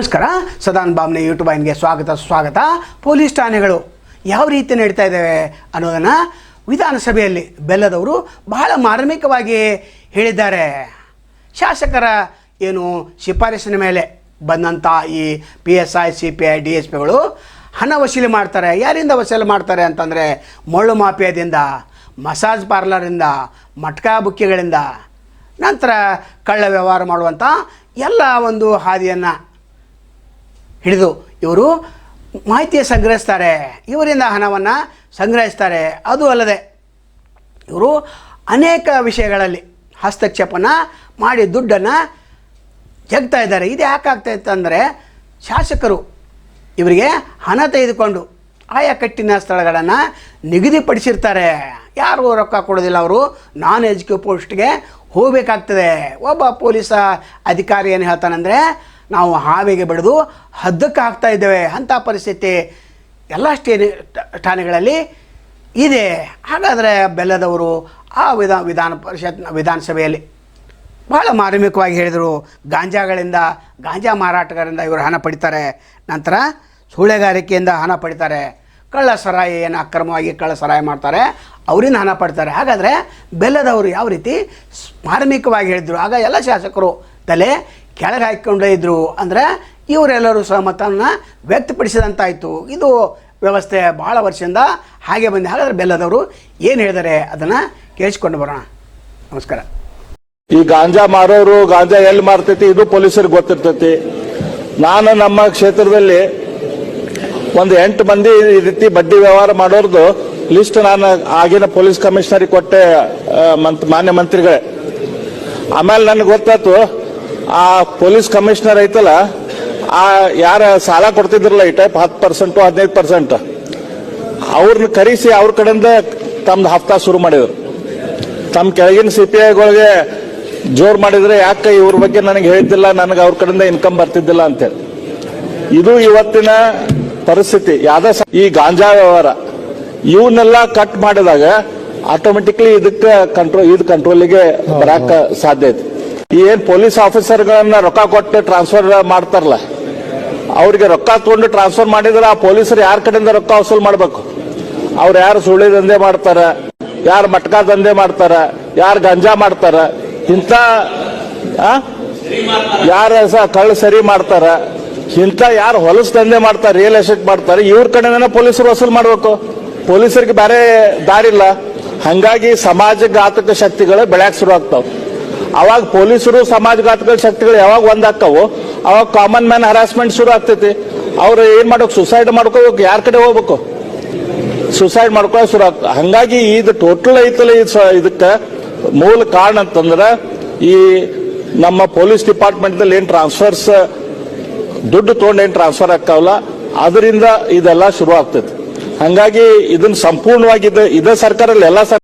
ನಮಸ್ಕಾರ. ಸದಾನ್ ಬಾಮ್ನೆ ಯೂಟ್ಯೂಬ್ ಐನ್ಗೆ ಸ್ವಾಗತ. ಪೊಲೀಸ್ ಠಾಣೆಗಳು ಯಾವ ರೀತಿ ನಡೀತಾ ಇದ್ದಾವೆ ಅನ್ನೋದನ್ನು ವಿಧಾನಸಭೆಯಲ್ಲಿ ಬೆಲ್ಲದವರು ಬಹಳ ಮಾರ್ಮಿಕವಾಗಿ ಹೇಳಿದ್ದಾರೆ. ಶಾಸಕರ ಏನು ಶಿಫಾರಸಿನ ಮೇಲೆ ಬಂದಂಥ ಈ PSI, CPI, DSPಗಳು ಹಣ ವಸೂಲಿ ಮಾಡ್ತಾರೆ. ಯಾರಿಂದ ವಸೂಲಿ ಮಾಡ್ತಾರೆ ಅಂತಂದರೆ ಮರಳು ಮಾಫಿಯಾದಿಂದ, ಮಸಾಜ್ ಪಾರ್ಲರಿಂದ, ಮಟ್ಕಾ ಬುಕ್ಕಿಗಳಿಂದ, ನಂತರ ಕಳ್ಳ ವ್ಯವಹಾರ ಮಾಡುವಂಥ ಎಲ್ಲ ಒಂದು ಹಾದಿಯನ್ನು ಹಿಡಿದು ಇವರು ಮಾಹಿತಿಯ ಸಂಗ್ರಹಿಸ್ತಾರೆ, ಇವರಿಂದ ಹಣವನ್ನು ಸಂಗ್ರಹಿಸ್ತಾರೆ. ಅದು ಅಲ್ಲದೆ ಇವರು ಅನೇಕ ವಿಷಯಗಳಲ್ಲಿ ಹಸ್ತಕ್ಷೇಪನ ಮಾಡಿ ದುಡ್ಡನ್ನು ಜಗ್ತಾ ಇದ್ದಾರೆ. ಇದು ಯಾಕಾಗ್ತಾ ಇತ್ತು ಅಂದರೆ ಶಾಸಕರು ಇವರಿಗೆ ಹಣ ತೆಗೆದುಕೊಂಡು ಆಯಾ ಕಟ್ಟಿನ ಸ್ಥಳಗಳನ್ನು ನಿಗದಿಪಡಿಸಿರ್ತಾರೆ. ಯಾರು ರೊಕ್ಕ ಕೊಡೋದಿಲ್ಲ, ಅವರು ನಾನ್ ಎಜುಕೇಟಿವ್ ಪೋಸ್ಟ್ಗೆ ಹೋಗಬೇಕಾಗ್ತದೆ. ಒಬ್ಬ ಪೊಲೀಸ್ ಅಧಿಕಾರಿ ಏನು ಹೇಳ್ತಾನಂದರೆ, ನಾವು ಹಾವಿಗೆ ಬೆಳೆದು ಹದ್ದಕ್ಕೆ ಹಾಕ್ತಾ ಇದ್ದೇವೆ ಅಂಥ ಪರಿಸ್ಥಿತಿ ಎಲ್ಲ ಠಾಣೆಗಳಲ್ಲಿ ಇದೆ. ಹಾಗಾದರೆ ಬೆಲ್ಲದವರು ಆ ವಿಧಾನಸಭೆಯಲ್ಲಿ ಭಾಳ ಮಾರ್ಮಿಕವಾಗಿ ಹೇಳಿದರು. ಗಾಂಜಾ ಮಾರಾಟಗಾರರಿಂದ ಇವರು ಹಣ ಪಡಿತಾರೆ, ನಂತರ ಸೂಳೆಗಾರಿಕೆಯಿಂದ ಹಣ ಪಡಿತಾರೆ, ಕಳ್ಳ ಸರಾಯಿ ಏನು ಅಕ್ರಮವಾಗಿ ಕಳ್ಳ ಸರಾಯಿ ಮಾಡ್ತಾರೆ ಅವರಿಂದ ಹಣ ಪಡ್ತಾರೆ. ಹಾಗಾದರೆ ಬೆಲ್ಲದವರು ಯಾವ ರೀತಿ ಮಾರ್ಮಿಕವಾಗಿ ಹೇಳಿದರು. ಆಗ ಎಲ್ಲ ಶಾಸಕರು ತಲೆ ಕೆಳಗೆ ಹಾಕಿಕೊಂಡೇ ಇದ್ದರು. ಅಂದರೆ ಇವರೆಲ್ಲರೂ ಸಹಮತವನ್ನು ವ್ಯಕ್ತಪಡಿಸಿದಂತಾಯಿತು. ಇದು ವ್ಯವಸ್ಥೆ ಭಾಳ ವರ್ಷದಿಂದ ಹಾಗೆ ಬಂದೆ. ಹಾಗಾದರೆ ಬೆಲ್ಲದವರು ಏನು ಹೇಳಿದ್ದಾರೆ ಅದನ್ನು ಕೇಳಿಸ್ಕೊಂಡು ಬರೋಣ. ನಮಸ್ಕಾರ. ಈ ಗಾಂಜಾ ಮಾರೋರು ಗಾಂಜಾ ಎಲ್ಲಿ ಮಾರ್ತೈತಿ ಇದು ಪೊಲೀಸರಿಗೆ ಗೊತ್ತಿರ್ತೈತಿ. ನಾನು ನಮ್ಮ ಕ್ಷೇತ್ರದಲ್ಲಿ ಒಂದು 8 ಮಂದಿ ಈ ರೀತಿ ಬಡ್ಡಿ ವ್ಯವಹಾರ ಮಾಡೋರ್ದು ಲಿಸ್ಟ್ ನಾನು ಆಗಿನ ಪೊಲೀಸ್ ಕಮಿಷನರಿಗೆ ಕೊಟ್ಟೆ, ಮಾನ್ಯ ಮಂತ್ರಿಗಳೇ. ಆಮೇಲೆ ನನಗೆ ಗೊತ್ತಾಯ್ತು, ಆ ಪೊಲೀಸ್ ಕಮಿಷನರ್ ಐತಲ್ಲ, ಆ ಯಾರ ಸಾಲ ಕೊಡ್ತಿದ್ರಲ್ಲ ಈ ಟೈಪ್ 10% 15%, ಅವ್ರನ್ನ ಕರೆಸಿ ಅವ್ರ ಕಡೆಯಿಂದ ತಮ್ದು ಹಫ್ತಾ ಶುರು ಮಾಡಿದ್ರು. ತಮ್ಮ ಕೆಳಗಿನ CPIಗಳಿಗೆ ಜೋರ್ ಮಾಡಿದ್ರೆ, ಯಾಕೆ ಇವ್ರ ಬಗ್ಗೆ ನನಗೆ ಹೇಳ್ತಿಲ್ಲ, ನನಗೆ ಅವ್ರ ಕಡೆಯಿಂದ ಇನ್ಕಮ್ ಬರ್ತಿದ್ದಿಲ್ಲ ಅಂತೇಳಿ. ಇದು ಇವತ್ತಿನ ಪರಿಸ್ಥಿತಿ. ಈ ಗಾಂಜಾ ವ್ಯವಹಾರ ಇವನ್ನೆಲ್ಲ ಕಟ್ ಮಾಡಿದಾಗ ಆಟೋಮೆಟಿಕ್ಲಿ ಇದಕ್ಕೆ ಕಂಟ್ರೋಲಿಗೆ ಬರಾಕ ಸಾಧ್ಯ ಐತಿ. ಈ ಏನ್ ಪೊಲೀಸ್ ಆಫೀಸರ್ಗಳನ್ನ ರೊಕ್ಕ ಕೊಟ್ಟು ಟ್ರಾನ್ಸ್ಫರ್ ಮಾಡ್ತಾರಲ್ಲ, ಅವ್ರಿಗೆ ರೊಕ್ಕ ತಗೊಂಡು ಟ್ರಾನ್ಸ್ಫರ್ ಮಾಡಿದ್ರೆ ಆ ಪೊಲೀಸರು ಯಾರ ಕಡೆಯಿಂದ ರೊಕ್ಕ ವಸೂಲ್ ಮಾಡ್ಬೇಕು? ಅವ್ರು ಯಾರು ಸುಳ್ಳಿ ದಂಧೆ ಮಾಡ್ತಾರ, ಯಾರು ಮಟ್ಕಾ ದಂಧೆ ಮಾಡ್ತಾರ, ಯಾರು ಗಂಜಾ ಮಾಡ್ತಾರ, ಇಂಥ ಯಾರ ಕಳ್ಳ ಸರಿ ಮಾಡ್ತಾರ, ಇಂಥ ಯಾರು ಹೊಲಸು ದಂಧೆ ಮಾಡ್ತಾರೆ, ರಿಯಲ್ ಎಸ್ಟೇಟ್ ಮಾಡ್ತಾರೆ, ಇವ್ರ ಕಡೆಯಿಂದ ಪೊಲೀಸರು ವಸೂಲ್ ಮಾಡ್ಬೇಕು. ಪೊಲೀಸರಿಗೆ ಬೇರೆ ದಾರಿಲ್ಲ. ಹಂಗಾಗಿ ಸಮಾಜಘಾತಕ ಶಕ್ತಿಗಳು ಬೆಳ್ಯಾಕ್ ಶುರು ಆಗ್ತಾವ. ಅವಾಗ ಪೊಲೀಸರು ಸಮಾಜಘಾತಕ ಶಕ್ತಿಗಳು ಯಾವಾಗ ಒಂದಾಕ್ಕವು, ಅವಾಗ ಕಾಮನ್ ಮ್ಯಾನ್ ಹರಾಸ್ಮೆಂಟ್ ಶುರು ಆಗ್ತೈತಿ. ಅವ್ರು ಏನ್ ಮಾಡ್ಬೇಕು? ಸುಸೈಡ್ ಮಾಡ್ಕೋಬೇಕು. ಯಾರ ಕಡೆ ಹೋಗ್ಬೇಕು? ಸುಸೈಡ್ ಮಾಡ್ಕೊಳ್ಳೋ ಶುರು ಆಗ್ತದೆ. ಹಂಗಾಗಿ ಇದು ಟೋಟಲ್ ಐತಲ್ಲ, ಇದಕ್ಕೆ ಮೂಲ ಕಾರಣ ಅಂತಂದ್ರೆ ಈ ನಮ್ಮ ಪೊಲೀಸ್ ಡಿಪಾರ್ಟ್ಮೆಂಟ್ದಲ್ಲಿ ಏನ್ ಟ್ರಾನ್ಸ್ಫರ್ಸ್ ದುಡ್ಡು ತಗೊಂಡು ಏನ್ ಟ್ರಾನ್ಸ್ಫರ್ ಆಗ್ತಾವಲ್ಲ, ಅದರಿಂದ ಇದೆಲ್ಲ ಶುರು ಆಗ್ತೈತಿ. ಹಂಗಾಗಿ ಇದನ್ನ ಸಂಪೂರ್ಣವಾಗಿ ಇದೇ ಸರ್ಕಾರದಲ್ಲಿ ಎಲ್ಲ